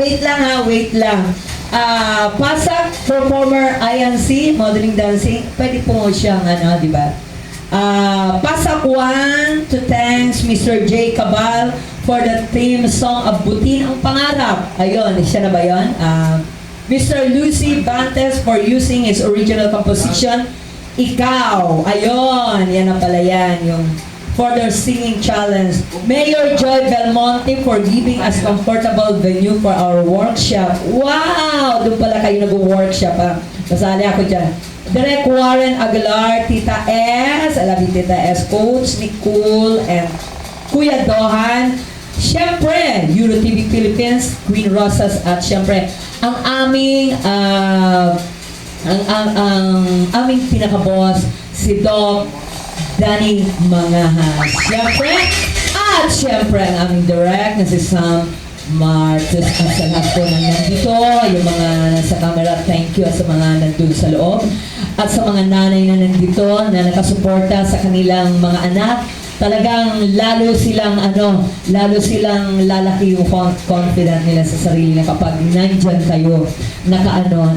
wait lang ha, wait lang. Pasak performer INC, modeling dancing, pwede po siyang ano, di ba? Pasak 1 to thanks Mr. J. Cabal for the theme song of Butin ang Pangarap. Ayun, siya na ba yun? Mr. Lucy Bantes for using his original composition, Ikaw. Ayun, yan na pala yan, yung for their singing challenge. Mayor Joy Belmonte for giving us comfortable venue for our workshop. Wow! Doon pala kayo nag-workshop ha. Masali ako dyan. Direk Warren Aguilar, Tita S, I love you Tita S, Coach Nicole, and Kuya Dohan. Siyempre, EuroTV Philippines, Queen Rosas, at siyempre, ang aming aming pinaka-boss, si Doc Danny Mangahas. Siyempre, ang aming direct na si Sam Martes. At sa lahat po na nandito, yung mga nasa camera, thank you. At sa mga nandun sa loob. At sa mga nanay na nandito, na nakasuporta sa kanilang mga anak, talagang lalo silang lalaki yung confident nila sa sarili na kapag nandyan kayo, nakaano,